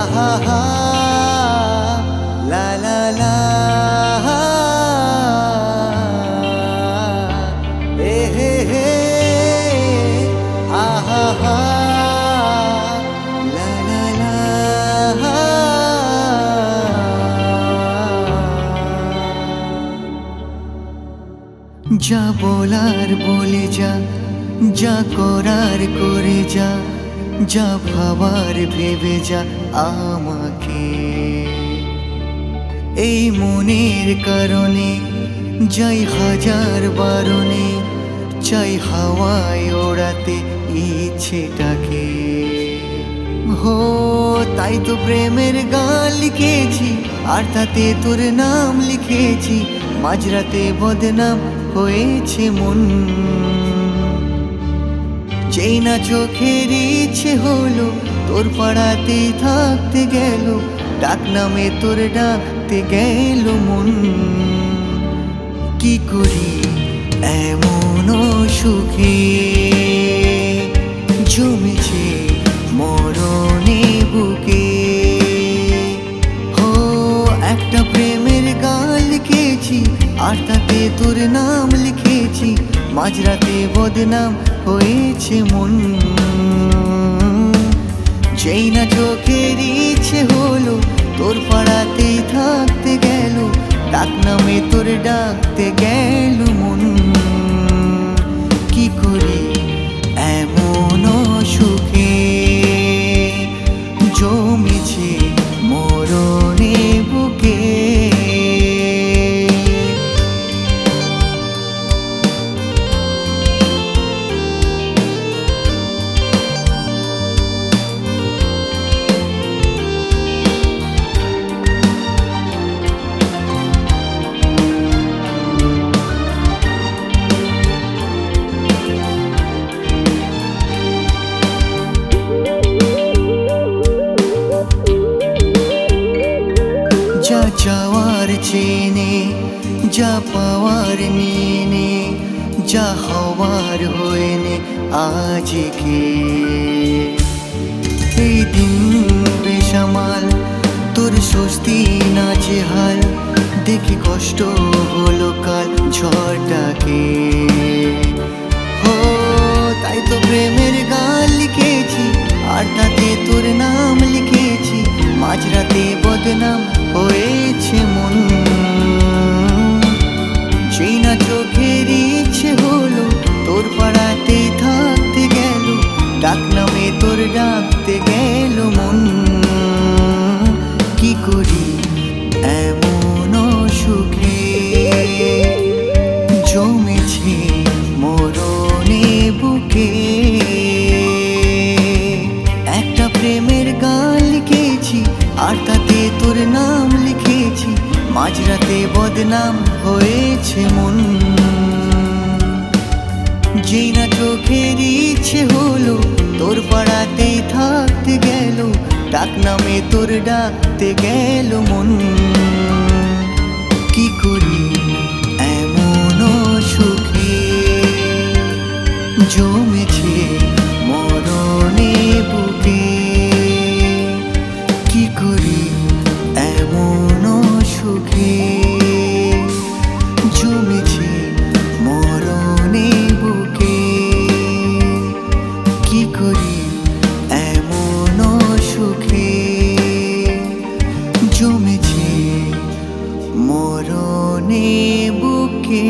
আহা হা লা লা লা এ হে হে আহা হা লা লা লা যা বলার বলে যা, যা করার করে যা, যা ভাবার ভেবে যা আমাকে। এই মনের কারণে যাই হাজার বারণে, চাই হাওয়ায় ওড়াতে ইচ্ছেটাকে। হো তাই তো প্রেমের গান লিখেছি, আর তাতে তোর নাম লিখেছি। মাঝরাতে বদনাম হয়েছে মন, যেই না চোখের ইচ্ছে হলো তোর পাড়াতেই থাকতে গেল। ডাক নামে তোর ডাকতে গেল মন। কি করি এমন সুখে জমেছে মরণে বুকে। হো একটা প্রেমের গান লিখেছি, আর তাতে তোর নাম লিখেছি। মাঝরাতে বদনাম হয়েছে মন, যেই না চোখের ইচ্ছে হলো তোর পাড়াতেই থাকতে গেল। ডাক নামে তোর ডাকতে গেল মন। কি করি এমন সুখে জমেছে মরণে বুকে। যা চাওয়ার চেনে, যা পাওয়ার নিয়ে, যা হওয়ার হয়ে নে আজকে। এই দিন বেসামাল তোর স্বস্তি নাচে হাল, দেখি কষ্ট হলো কাল ঝড়টাকে। হো তাই তো প্রেমের গান লিখেছি, আর তাতে তোর নাম লিখেছি। মাঝরাতে বদনাম হয়েছে মন, যেই না চোখের ইচ্ছে হলো তোর পাড়াতেই থাকতে গেল। ডাক নামে তোর ডাকতে গেল মন। কি করি এমন সুখে জমেছে মরণে বুকে। একটা প্রেমের গান লিখেছি, আর তাতে তোর নাম লিখেছি। মাঝরাতে বদনাম হয়েছে মন, যেই না চোখের ইচ্ছে হলো তোর পাড়াতেই থাকতে গেল। ডাক নামে তোর ডাকতে গেল মন। কি করি এমন সুখে জমেছে মরণে বুকে। কি করি এমন সুখে জমেছে মরণে বুকে। কি করি এমন সুখে জমেছে মরণে বুকে।